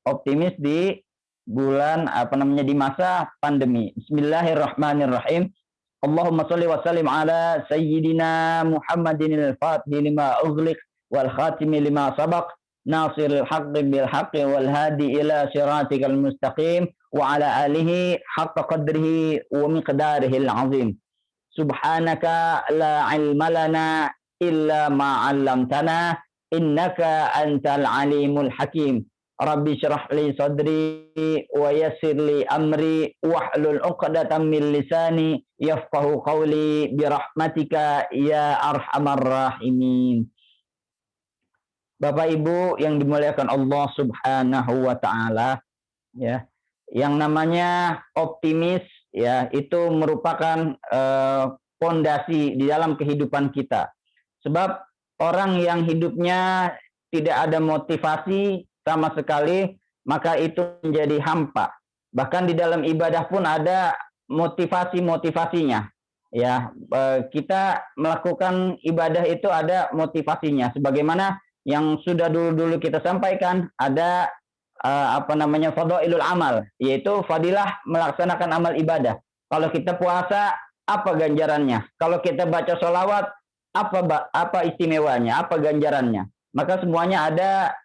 optimis di bulan di masa pandemi. Bismillahirrahmanirrahim. Allahumma sholli wa sallim ala sayyidina Muhammadin al-Fatih lima ughliq wal khatimi lima sabaq nasiril haqqi bil haqqi wal hadi ila siratikal mustaqim wa ala alihi haqqa qadrihi wa miqdarihi al-azim. Subhanaka la ilma lana illa ma 'allamtana innaka antal alimul hakim. Rabbi syrah li sadri wa yassir li amri wahlul 'uqdatam min lisani yafqahu qawli bi rahmatika ya arhamar rahimin. Bapak Ibu yang dimuliakan Allah Subhanahu wa taala, ya. Yang namanya optimis ya itu merupakan pondasi di dalam kehidupan kita. Sebab orang yang hidupnya tidak ada motivasi sama sekali, maka itu menjadi hampa. Bahkan di dalam ibadah pun ada motivasinya. Ya, kita melakukan ibadah itu ada motivasinya. Sebagaimana yang sudah dulu kita sampaikan, ada fadhailul amal, yaitu fadilah melaksanakan amal ibadah. Kalau kita puasa, apa ganjarannya? Kalau kita baca sholawat, apa istimewanya? Apa ganjarannya? Maka semuanya ada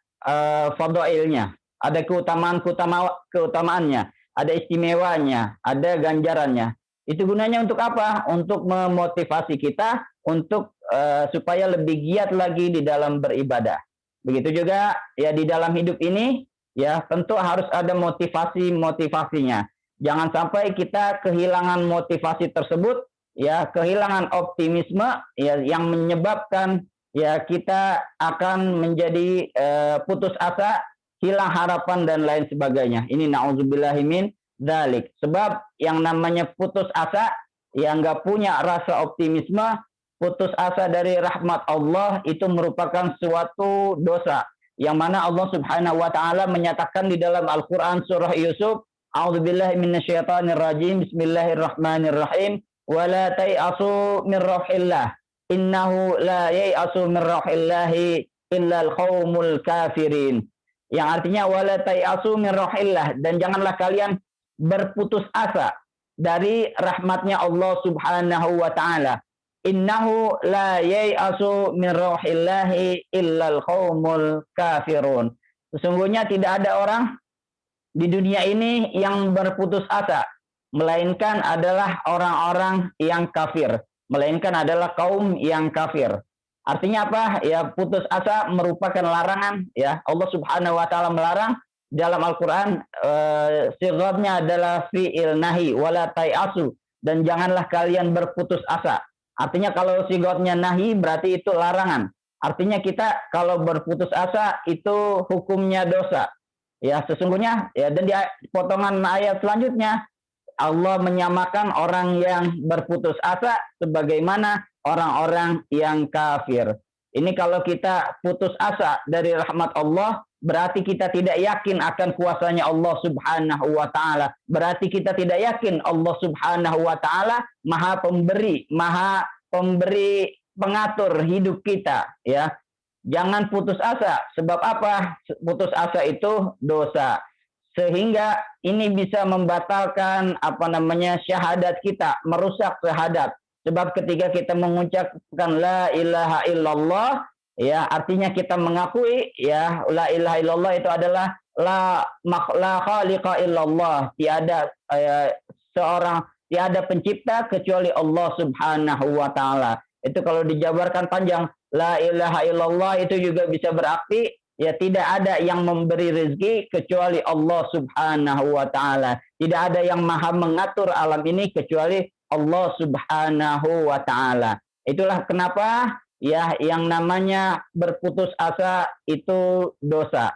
fadhailnya, ada keutamaannya, ada istimewanya, ada ganjarannya. Itu gunanya untuk apa? Untuk memotivasi kita untuk supaya lebih giat lagi di dalam beribadah. Begitu juga ya di dalam hidup ini, ya tentu harus ada motivasinya. Jangan sampai kita kehilangan motivasi tersebut, ya kehilangan optimisme, ya yang menyebabkan ya kita akan menjadi putus asa, hilang harapan dan lain sebagainya. Ini na'udzubillahi min dzalik. Sebab yang namanya putus asa, yang nggak punya rasa optimisme, putus asa dari rahmat Allah itu merupakan suatu dosa. Yang mana Allah Subhanahu wa taala menyatakan di dalam Al-Qur'an surah Yusuf, a'udzubillahi minasyaitonir rajim, bismillahirrahmanirrahim, wa la tai'asu min rauhillah. Innahu la yai'asu min rauhillahi illa al-qaumul kafirin. Yang artinya wala tai'asu min rauhillah, dan janganlah kalian berputus asa dari rahmatnya Allah Subhanahu wa taala. Innahu la yai'asu min rauhillahi illa al-qaumul kafirun. Sesungguhnya tidak ada orang di dunia ini yang berputus asa, melainkan adalah orang-orang yang kafir. Melainkan adalah kaum yang kafir. Artinya apa? Ya putus asa merupakan larangan. Ya Allah Subhanahu Wa Taala melarang dalam Al-Quran. Sighatnya adalah fi'il nahi wala tai'asu, dan janganlah kalian berputus asa. Artinya kalau sighatnya nahi berarti itu larangan. Artinya kita kalau berputus asa itu hukumnya dosa. Ya sesungguhnya ya, dan di potongan ayat selanjutnya Allah menyamakan orang yang berputus asa sebagaimana orang-orang yang kafir. Ini kalau kita putus asa dari rahmat Allah, berarti kita tidak yakin akan kuasanya Allah Subhanahu wa taala. Berarti kita tidak yakin Allah Subhanahu wa taala Maha pemberi pengatur hidup kita, ya. Jangan putus asa. Sebab apa? Putus asa itu dosa. Sehingga ini bisa membatalkan syahadat kita, merusak syahadat. Sebab ketika kita mengucapkan la ilaha illallah, ya artinya kita mengakui ya la ilaha illallah itu adalah la khaliqa illallah, tiada pencipta kecuali Allah Subhanahu wa taala. Itu kalau dijabarkan panjang, la ilaha illallah itu juga bisa berarti ya tidak ada yang memberi rezeki kecuali Allah Subhanahu wa taala. Tidak ada yang maha mengatur alam ini kecuali Allah Subhanahu wa taala. Itulah kenapa ya yang namanya berputus asa itu dosa.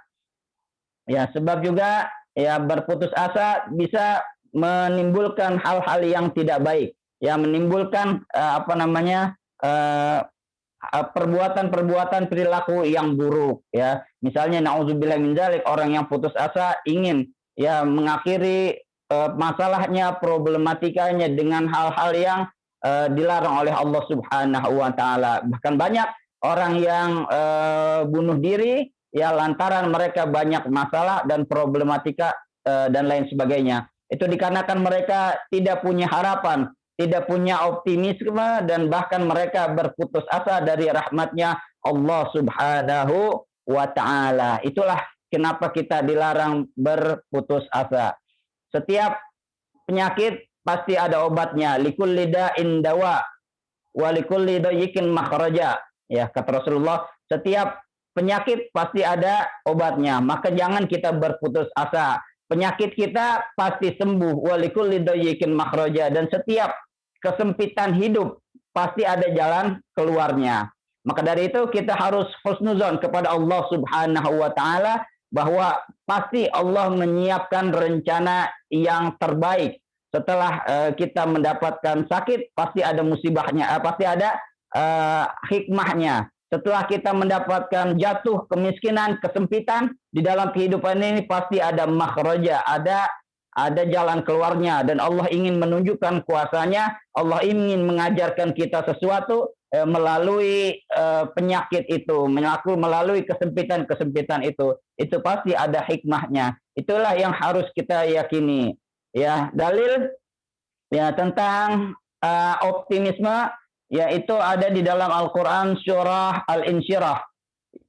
Ya, sebab juga ya berputus asa bisa menimbulkan hal-hal yang tidak baik. Ya, menimbulkan perbuatan perilaku yang buruk, ya. Misalnya naudzubillah min dzalik, orang yang putus asa ingin ya mengakhiri masalahnya, problematikanya dengan hal-hal yang dilarang oleh Allah Subhanahu wa taala. Bahkan banyak orang yang bunuh diri ya lantaran mereka banyak masalah dan problematika dan lain sebagainya. Itu dikarenakan mereka tidak punya harapan, tidak punya optimisme, dan bahkan mereka berputus asa dari rahmatnya Allah Subhanahu wa Ta'ala. Itulah kenapa kita dilarang berputus asa. Setiap penyakit pasti ada obatnya. Likulli da'in dawa wa likulli dayyikin makhraja. Ya, kata Rasulullah, setiap penyakit pasti ada obatnya. Maka jangan kita berputus asa. Penyakit kita pasti sembuh. Wa likulli dayyikin makhraja, dan setiap kesempitan hidup pasti ada jalan keluarnya. Maka dari itu kita harus husnuzon kepada Allah Subhanahu wa Ta'ala, bahwa pasti Allah menyiapkan rencana yang terbaik. Setelah kita mendapatkan sakit, pasti ada musibahnya, pasti ada hikmahnya. Setelah kita mendapatkan jatuh, kemiskinan, kesempitan di dalam kehidupan ini, pasti ada makhraja, ada jalan keluarnya. Dan Allah ingin menunjukkan kuasanya, Allah ingin mengajarkan kita sesuatu melalui penyakit itu, melalui kesempitan itu pasti ada hikmahnya. Itulah yang harus kita yakini. Ya, dalil ya tentang optimisme, yaitu ada di dalam Al-Quran surah Al-Insyirah,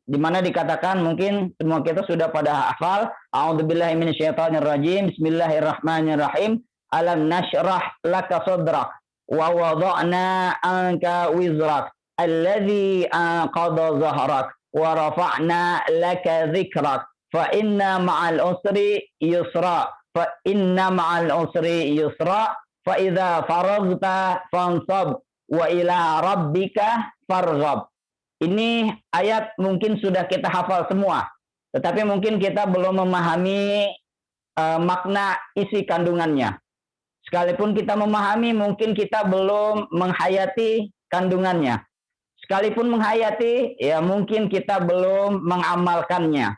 di mana dikatakan, mungkin semua kita sudah pada hafal, a'udzubillahi minasyaitonirrajim, bismillahirrahmanirrahim, alam nashrah laka sadrak wa wada'na anka wizrak alladzi anqadha zahrak wa rafa'na laka dzikrak fa inna ma'al usri yusra fa inna ma'al usri yusra fa idza faragta fansab wa ila rabbika farghab. Ini ayat mungkin sudah kita hafal semua, tetapi mungkin kita belum memahami makna isi kandungannya. Sekalipun kita memahami, mungkin kita belum menghayati kandungannya. Sekalipun menghayati, ya mungkin kita belum mengamalkannya.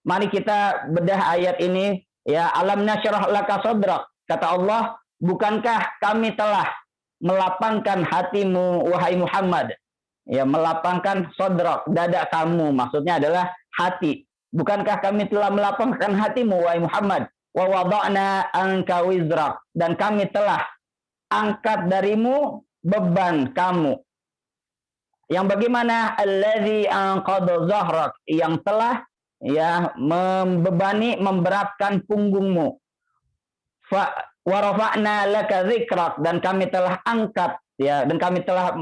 Mari kita bedah ayat ini. Ya, alam nasyrah laka sadrak. Kata Allah, bukankah kami telah melapangkan hatimu, wahai Muhammad? Ya, melapangkan sadrak, dada kamu. Maksudnya adalah hati. Bukankah kami telah melapangkan hatimu, wahai Muhammad? Wa wada'na anka wizrak. Dan kami telah angkat darimu beban kamu. Yang bagaimana? Alladzi anqadha zahrak, yang telah ya membebani, memberatkan punggungmu. Fa wa rafa'na laka dzikrak, dan kami telah angkat, ya, dan kami telah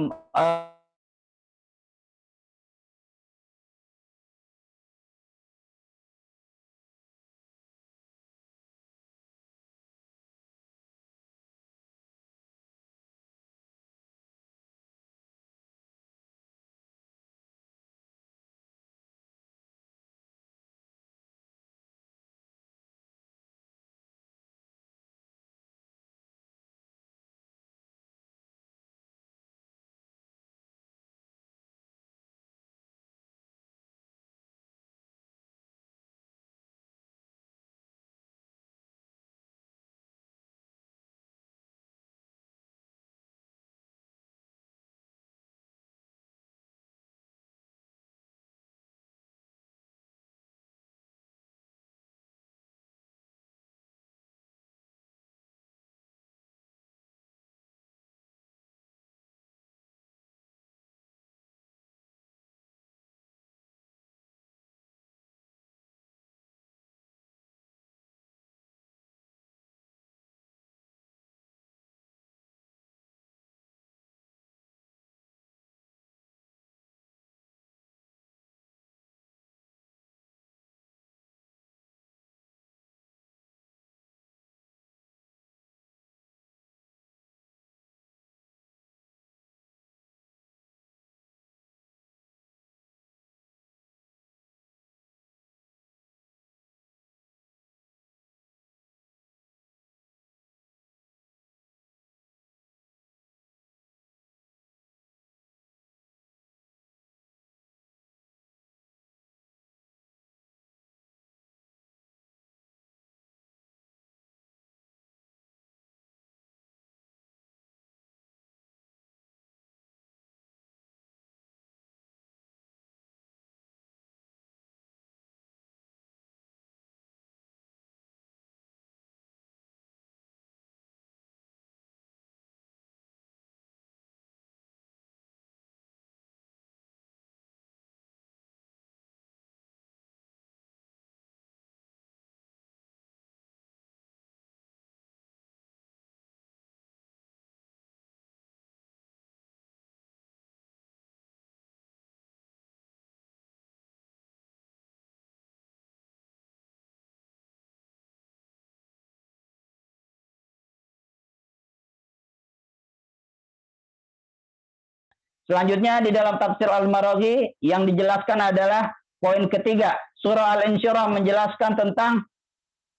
Selanjutnya di dalam tafsir Al-Maraghi yang dijelaskan adalah poin ketiga. Surah Al-Insyirah menjelaskan tentang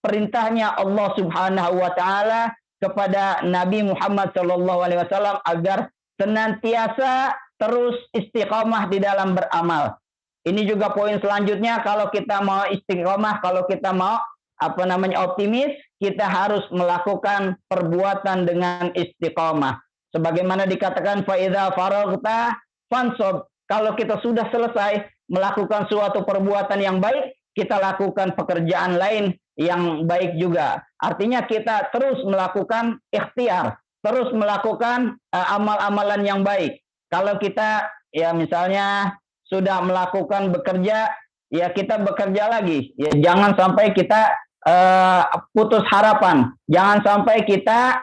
perintahnya Allah Subhanahu wa taala kepada Nabi Muhammad SAW agar senantiasa terus istiqomah di dalam beramal. Ini juga poin selanjutnya, kalau kita mau istiqomah, kalau kita mau optimis, kita harus melakukan perbuatan dengan istiqomah. Sebagaimana dikatakan fa idza faraghta fansob. Kalau kita sudah selesai melakukan suatu perbuatan yang baik, kita lakukan pekerjaan lain yang baik juga. Artinya kita terus melakukan ikhtiar, terus melakukan amal-amalan yang baik. Kalau kita ya misalnya sudah melakukan bekerja, ya kita bekerja lagi. Ya jangan sampai kita putus harapan. Jangan sampai kita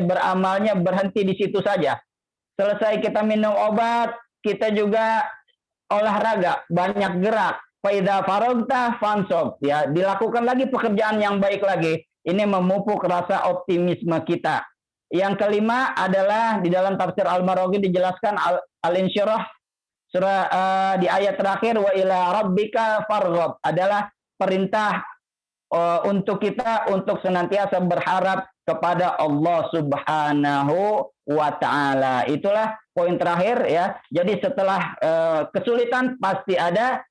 beramalnya berhenti di situ saja. Selesai kita minum obat, kita juga olahraga, banyak gerak. Faida farogta fansob, ya dilakukan lagi pekerjaan yang baik lagi. Ini memupuk rasa optimisme kita. Yang kelima adalah di dalam tafsir Al-Maraghi dijelaskan Al-Insyirah surah di ayat terakhir wa ila rabbika farghab adalah perintah untuk kita untuk senantiasa berharap kepada Allah Subhanahu wa taala. Itulah poin terakhir ya. Jadi setelah kesulitan pasti ada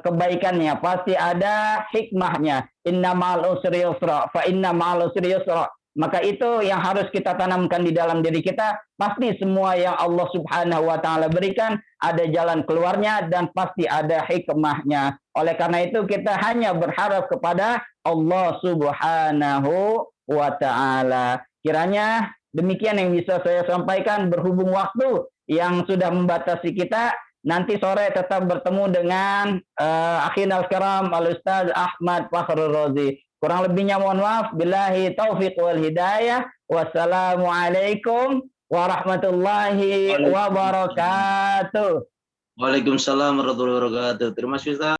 kebaikannya, pasti ada hikmahnya. Inna ma'al usri yusra, fa inna ma'al usri yusra. Maka itu yang harus kita tanamkan di dalam diri kita. Pasti semua yang Allah Subhanahu wa taala berikan ada jalan keluarnya dan pasti ada hikmahnya. Oleh karena itu kita hanya berharap kepada Allah Subhanahu wa taala. Kiranya demikian yang bisa saya sampaikan, berhubung waktu yang sudah membatasi kita. Nanti sore tetap bertemu dengan akhina al-kiram Al-Ustaz Ahmad Fakhrul Razi. Kurang lebihnya mohon maaf. Billahi taufiq wal hidayah. Wassalamualaikum warahmatullahi wabarakatuh. Waalaikumsalam warahmatullahi wabarakatuh. Terima kasih Ustaz.